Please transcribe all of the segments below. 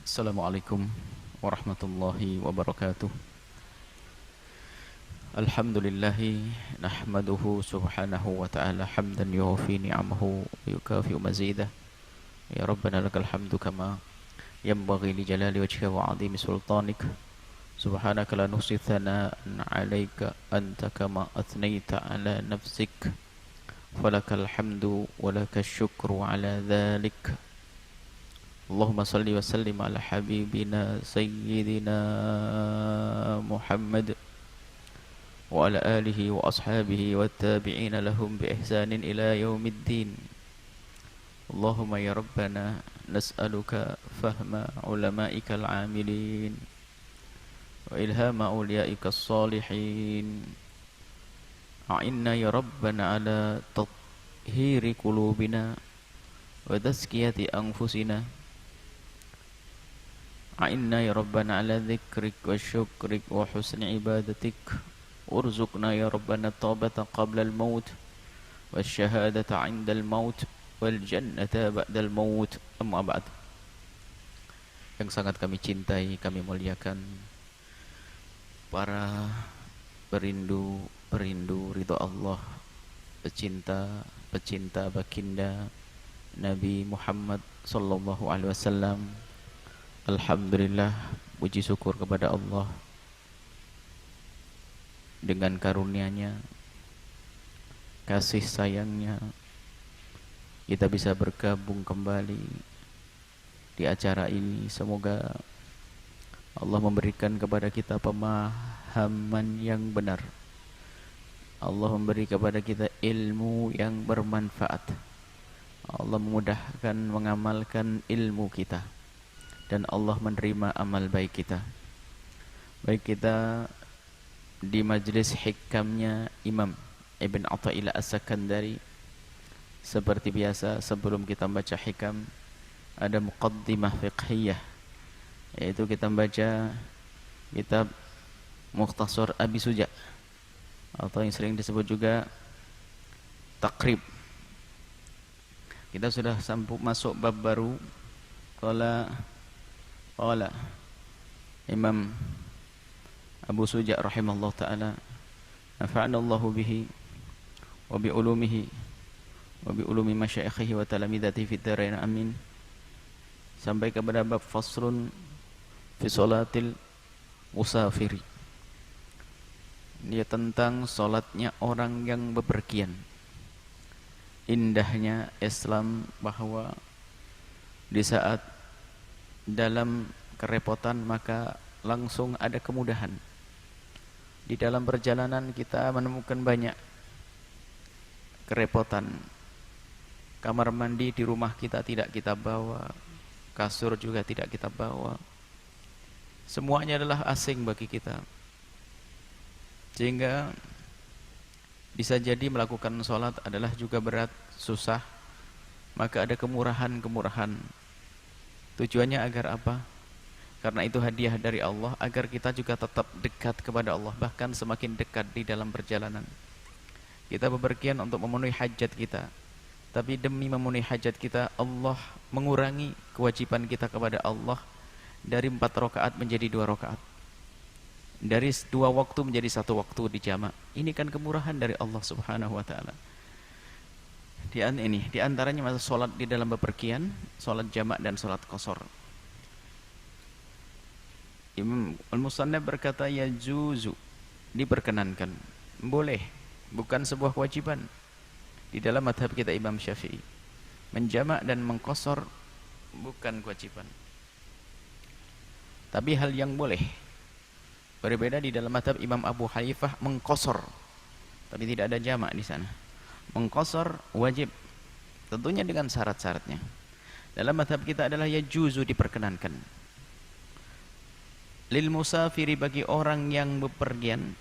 Assalamualaikum warahmatullahi wabarakatuh. Alhamdulillahi nahmaduhu subhanahu wa ta'ala hamdan yuwafi ni'amahu wa yukafi'u mazidah. Ya Rabbana lakal hamdu kama yanbaghi li jalali wajhika wa 'azimi sultanik. Subhanaka la nuhsi thana'an 'alaika anta kama athnaita 'ala nafsik. Falakal hamdu wa lakal syukru 'ala dhalik. Allahumma salli wa sallim ala habibina sayyidina Muhammad wa ala alihi wa ashabihi wa tabi'ina lahum bi ihsanin ila yaumiddin. Allahumma ya Rabbana nas'aluka fahma ulama'ika al-amilin wa ilhama awliyaika as-salihin. A'inna ya Rabbana ala tathhiri qulubina wa tazkiyati anfusina. A'inna ya Rabbana ala dhikrik wa syukrik wa husni ibadatik. Urzuqna ya Rabbana taubata qabla al-maut wa syahadata 'inda al-maut wal jannata ba'da al-maut. Amma ba'd. Yang sangat kami cintai, kami muliakan para perindu ridha Allah, pecinta baginda Nabi Muhammad sallallahu alaihi wasallam. Alhamdulillah, puji syukur kepada Allah, dengan karunia-Nya, kasih sayangnya, kita bisa bergabung kembali di acara ini. Semoga Allah memberikan kepada kita pemahaman yang benar, Allah memberi kepada kita ilmu yang bermanfaat, Allah memudahkan mengamalkan ilmu kita, dan Allah menerima amal baik kita. Baik kita di majlis hikamnya Imam Ibn Atha'illah As-Sakandari. Seperti biasa, sebelum kita membaca hikam, ada muqaddimah fiqhiyah, yaitu kita membaca kitab Mukhtasar Abi Suja, atau yang sering disebut juga Taqrib. Kita sudah masuk bab baru. Qala Imam Abu Suja rahimahullah ta'ala, nafa'ana Allahu bihi wa bi ulumihi wa bi ulumi masyaikhihi wa talamidati fid dharain amin. Sampai kepada bab faslun fi salatil musafiri. Dia tentang salatnya orang yang bepergian. Indahnya Islam bahwa di saat dalam kerepotan maka langsung ada kemudahan. Di dalam perjalanan kita menemukan banyak kerepotan. Kamar mandi di rumah kita tidak kita bawa, kasur juga tidak kita bawa. Semuanya adalah asing bagi kita, sehingga bisa jadi melakukan sholat adalah juga berat, susah. Maka ada kemurahan-kemurahan. Tujuannya agar apa? Karena itu hadiah dari Allah, agar kita juga tetap dekat kepada Allah, bahkan semakin dekat di dalam perjalanan. Kita bepergian untuk memenuhi hajat kita, tapi demi memenuhi hajat kita, Allah mengurangi kewajiban kita kepada Allah dari 4 rakaat menjadi 2 rakaat, dari 2 waktu menjadi 1 waktu di jamak. Ini kan kemurahan dari Allah subhanahu wa ta'ala. Di antaranya masa sholat di dalam bepergian, sholat jamak dan sholat qasar. Imam Al-Musannaf berkata, ya juzu, diperkenankan, boleh, bukan sebuah kewajiban. Di dalam madhab kita Imam Syafi'i, menjamak dan mengqasar bukan kewajiban, tapi hal yang boleh. Berbeda di dalam madhab Imam Abu Hanifah, mengqasar tapi tidak ada jamak di sana. Mengqasar wajib, tentunya dengan syarat-syaratnya. Dalam madhab kita adalah ya juzu, diperkenankan. Lil musafiri, bagi orang yang bepergian,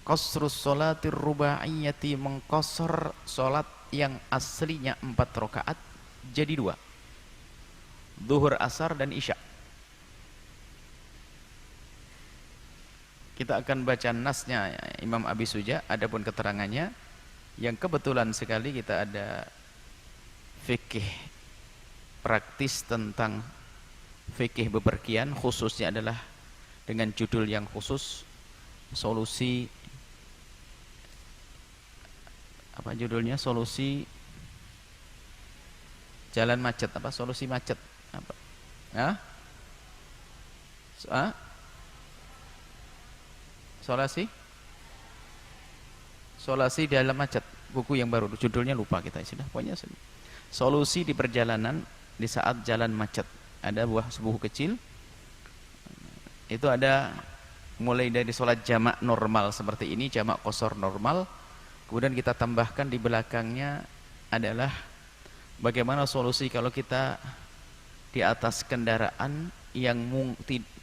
qasrus sholatir rubaiyati, mengqasar salat yang aslinya 4 rakaat jadi 2, zuhur, asar dan isya. Kita akan baca nasnya Imam Abi Suja, adapun keterangannya yang kebetulan sekali kita ada fikih praktis tentang fikih bepergian, khususnya adalah dengan judul yang khusus, solusi apa judulnya, solusi jalan macet, apa solusi macet apa ya, solusi dalam macet, buku yang baru, judulnya lupa kita, sudah pokoknya solusi di perjalanan di saat jalan macet. Ada sebuah kecil, itu ada mulai dari sholat jamak normal seperti ini, jamak qashar normal, kemudian kita tambahkan di belakangnya adalah bagaimana solusi kalau kita di atas kendaraan yang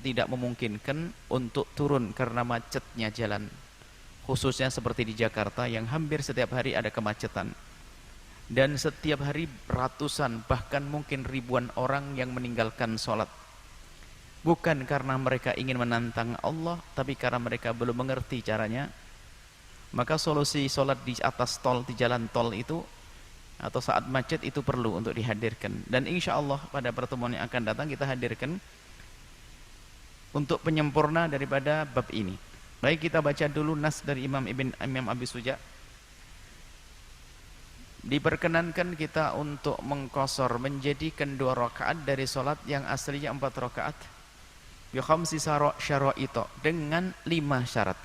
tidak memungkinkan untuk turun karena macetnya jalan, khususnya seperti di Jakarta yang hampir setiap hari ada kemacetan. Dan setiap hari ratusan bahkan mungkin ribuan orang yang meninggalkan sholat, bukan karena mereka ingin menantang Allah, tapi karena mereka belum mengerti caranya. Maka solusi sholat di atas tol, di jalan tol itu atau saat macet itu perlu untuk dihadirkan. Dan insya Allah pada pertemuan yang akan datang kita hadirkan untuk penyempurna daripada bab ini. Baik, kita baca dulu nas dari Imam Abi Suja. Diperkenankan kita untuk mengqashar, menjadikan 2 rakaat dari solat yang aslinya 4 rakaat bi khamsi syara'ita, dengan 5 syarat.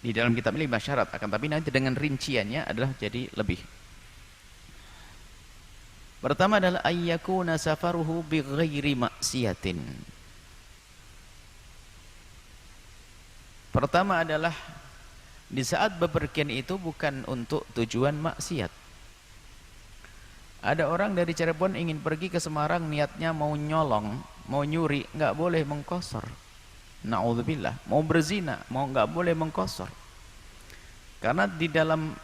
Di dalam kitab 5 syarat, akan tapi nanti dengan rinciannya adalah jadi lebih. Pertama adalah ayyakuna safaruhu bi ghairi maksiatin. Pertama adalah di saat bepergian itu bukan untuk tujuan maksiat. Ada orang dari Cirebon ingin pergi ke Semarang, niatnya mau nyolong, mau nyuri, nggak boleh mengqashar. Na'udzubillah. Mau berzina, nggak boleh mengqashar. Karena di dalam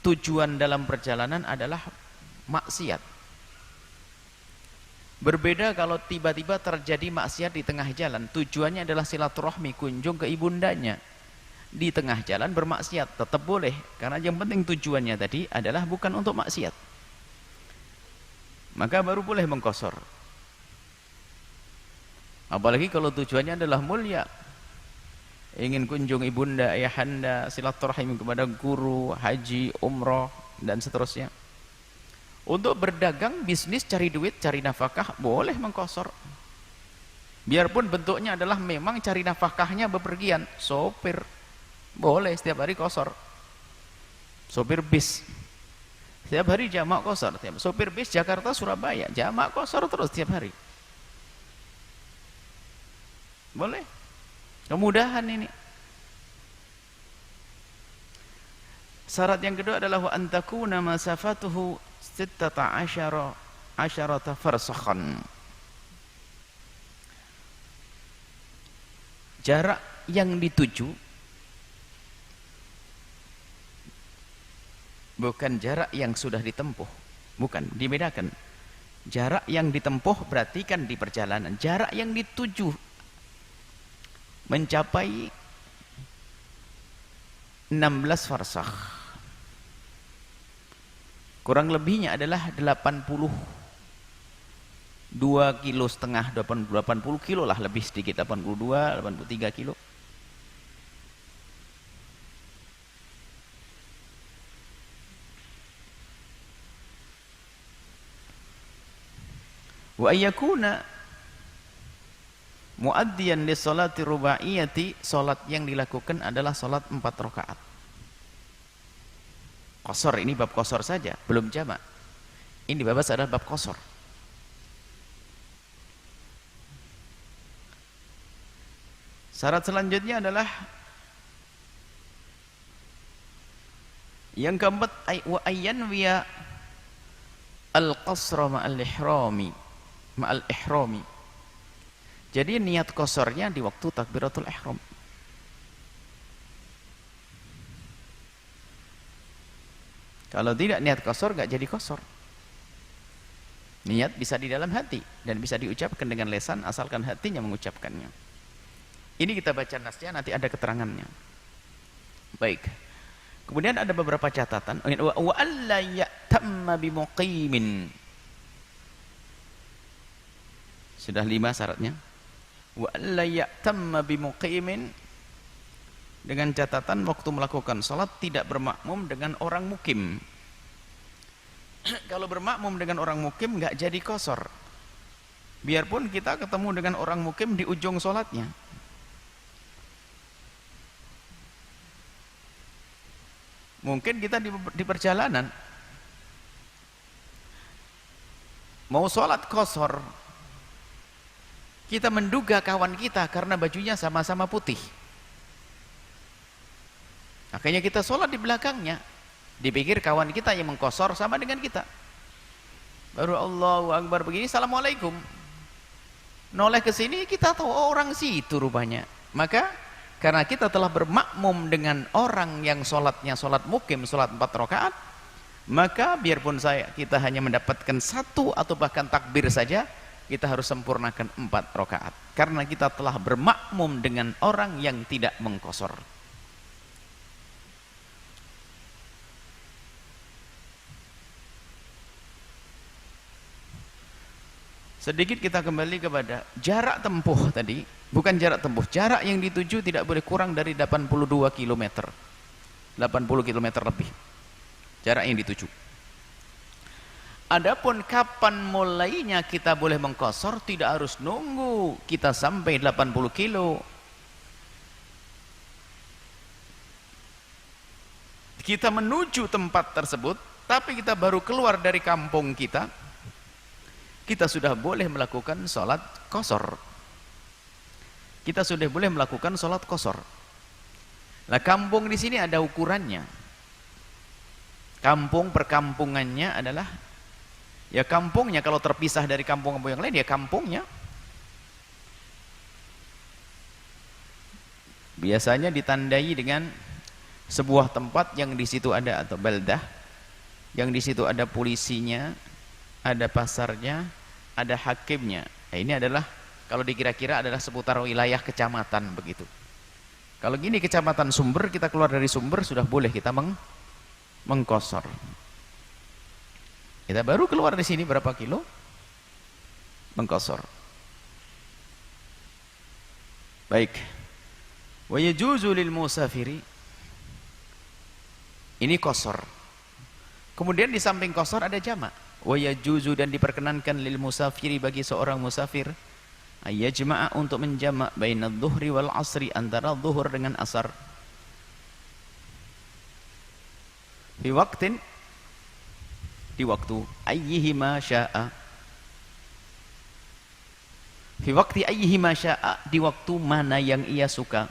tujuan dalam perjalanan adalah maksiat. Berbeda kalau tiba-tiba terjadi maksiat di tengah jalan, tujuannya adalah silaturahmi, kunjung ke ibundanya. Di tengah jalan bermaksiat tetap boleh, karena yang penting tujuannya tadi adalah bukan untuk maksiat, maka baru boleh mengqashar. Apalagi kalau tujuannya adalah mulia, ingin kunjung ibunda, ayahanda, silaturahim kepada guru, haji, umroh, dan seterusnya. Untuk berdagang, bisnis, cari duit, cari nafkah, boleh mengqashar. Biarpun bentuknya adalah memang cari nafkahnya bepergian, sopir, boleh setiap hari qashar. Sopir bis setiap hari jamak qashar. Sopir bis Jakarta Surabaya jamak qashar terus setiap hari, boleh. Kemudahan ini. Syarat yang kedua adalah wa antakuna masafatuhu 16 farsakhan. Jarak yang dituju bukan jarak yang sudah ditempuh, bukan, dibedakan. Jarak yang ditempuh berarti kan di perjalanan. Jarak yang dituju mencapai 16 farsakh. Kurang lebihnya adalah 82 kilo setengah, 80 kilo lah, lebih sedikit, 82, 83 kilo. Wa ayyakuna muaddiyan li sholati rubaiyati, salat yang dilakukan adalah salat 4 rakaat. Qashar ini bab qashar saja, belum jamak. Ini dibahas adalah bab qashar. Syarat selanjutnya adalah yang keempat, wa ayyanwiya al-qasra ma'al ihrami. Jadi niat qasharnya di waktu takbiratul ihram. Kalau tidak niat qashar, gak jadi qashar. Niat bisa di dalam hati dan bisa diucapkan dengan lisan asalkan hatinya mengucapkannya. Ini kita baca nasnya, nanti ada keterangannya. Baik. Kemudian ada beberapa catatan. Wa alla ya'tamma bimuqimin. Sudah 5 syaratnya. Wa alla ya'tamma bimuqimin, dengan catatan waktu melakukan salat tidak bermakmum dengan orang mukim. Kalau bermakmum dengan orang mukim nggak jadi qashar. Biarpun kita ketemu dengan orang mukim di ujung salatnya. Mungkin kita di perjalanan mau salat qashar, kita menduga kawan kita karena bajunya sama-sama putih. Akhirnya kita sholat di belakangnya, dipikir kawan kita yang mengqashar sama dengan kita. Baru Allahu Akbar begini, Assalamualaikum. Noleh ke sini kita tahu orang situ rupanya. Maka karena kita telah bermakmum dengan orang yang sholatnya sholat mukim, sholat 4 rakaat, maka biarpun kita hanya mendapatkan 1 atau bahkan takbir saja, kita harus sempurnakan 4 rakaat. Karena kita telah bermakmum dengan orang yang tidak mengqashar. Sedikit kita kembali kepada jarak tempuh tadi. Bukan jarak tempuh, jarak yang dituju tidak boleh kurang dari 82 km. 80 km lebih jarak yang dituju. Adapun kapan mulainya kita boleh mengqashar, tidak harus nunggu kita sampai 80 kilo. Kita menuju tempat tersebut, tapi kita baru keluar dari kampung kita, kita sudah boleh melakukan sholat qashar. Kita sudah boleh melakukan sholat qashar. Nah, kampung di sini ada ukurannya. Kampung perkampungannya adalah, ya kampungnya kalau terpisah dari kampung-kampung yang lain, ya kampungnya. Biasanya ditandai dengan sebuah tempat yang di situ ada, atau baldah, yang di situ ada polisinya, ada pasarnya, ada hakimnya. Nah, ini adalah kalau dikira-kira adalah seputar wilayah kecamatan begitu. Kalau gini kecamatan Sumber, kita keluar dari Sumber sudah boleh kita mengqashar. Kita baru keluar di sini berapa kilo? Mengqashar. Baik. Wa yajuzu lil musafiri. Ini qashar. Kemudian di samping qashar ada jamak. Wa yajuzu, dan diperkenankan lil musafiri, bagi seorang musafir, ayyajma'a, untuk menjamak baina dhuhri wal asri, antara zuhur dengan asar, fi waqtin, di waktu, ayyihima sya'a, fi waqti ayyihima sya'a, di waktu mana yang ia suka.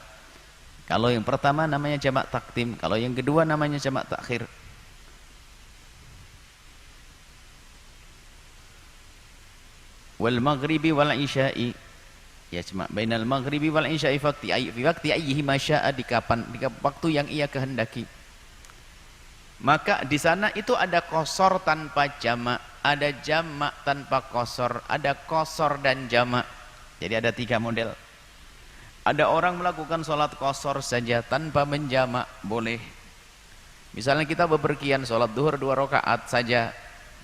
Kalau yang pertama namanya jamak takdim, kalau yang kedua namanya jamak takhir. Wal maghribi wal isya'i, ya cuma bainal maghribi wal isya'i fi waqti ayyihi ma syaa, di waktu yang ia kehendaki. Maka di sana itu ada qashar tanpa jamak, ada jamak tanpa qashar, ada qashar dan jamak. Jadi ada 3 model. Ada orang melakukan sholat qashar saja tanpa menjamak, boleh. Misalnya kita bepergian sholat duhur 2 rakaat saja,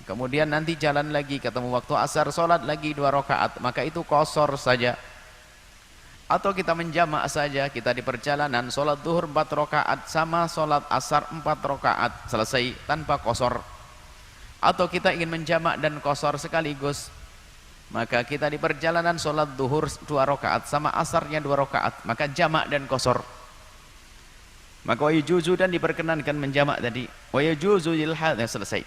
kemudian nanti jalan lagi ketemu waktu asar, sholat lagi 2 rakaat, maka itu qashar saja. Atau kita menjamak saja, kita di perjalanan sholat duhur 4 rakaat sama sholat asar 4 rakaat, selesai tanpa qashar. Atau kita ingin menjamak dan qashar sekaligus, maka kita di perjalanan sholat duhur 2 rakaat sama asarnya 2 rakaat, maka jamak dan qashar. Maka wa yajuzu, dan diperkenankan menjamak tadi, wa yajuzu lil hadz, selesai.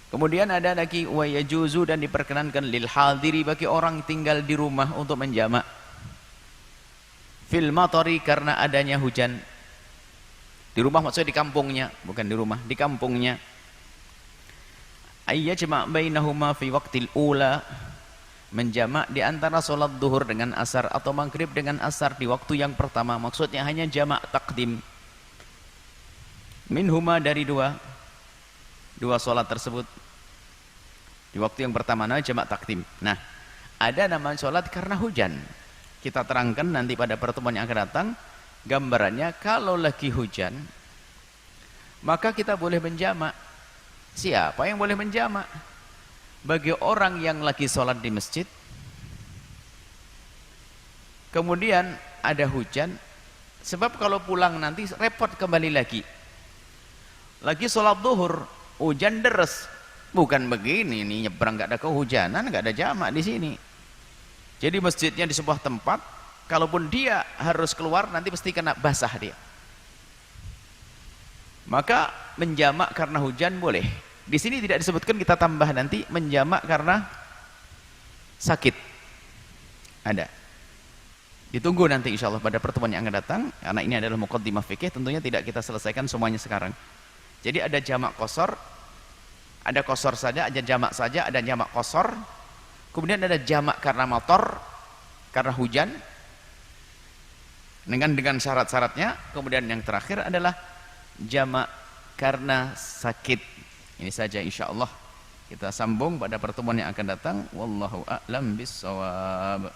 Kemudian ada lagi wa yajuzu, dan diperkenankan lil hadiri, bagi orang tinggal di rumah untuk menjamak, fil matari, karena adanya hujan. Di rumah maksudnya di kampungnya, bukan di rumah, di kampungnya. Ayyajma' bainahuma fi waqtil ula, menjamak di antara sholat duhur dengan asar atau maghrib dengan asar di waktu yang pertama, maksudnya hanya jamak takdim. Minhuma, dari dua sholat tersebut di waktu yang pertama, namanya jamak takdim. Nah, ada nama sholat karena hujan. Kita terangkan nanti pada pertemuan yang akan datang gambarannya. Kalau lagi hujan, maka kita boleh menjamak. Siapa yang boleh menjamak? bagi orang yang lagi sholat di masjid, kemudian ada hujan, sebab kalau pulang nanti repot kembali lagi sholat zuhur, hujan deres, bukan begini nih, nyebrang nggak ada kehujanan, nggak ada jamak di sini. Jadi masjidnya di sebuah tempat, kalaupun dia harus keluar nanti pasti kena basah dia. Maka menjamak karena hujan boleh. Di sini tidak disebutkan, kita tambah nanti menjamak karena sakit. Ada. Ditunggu nanti insyaallah pada pertemuan yang akan datang, karena ini adalah muqaddimah fikih, tentunya tidak kita selesaikan semuanya sekarang. Jadi ada jamak qashar, ada qashar saja, ada jamak saja, ada jamak qashar. Kemudian ada jamak karena motor, karena hujan, dengan syarat-syaratnya. Kemudian yang terakhir adalah jamak karena sakit. Ini saja insyaallah kita sambung pada pertemuan yang akan datang. Wallahu a'lam bissawab.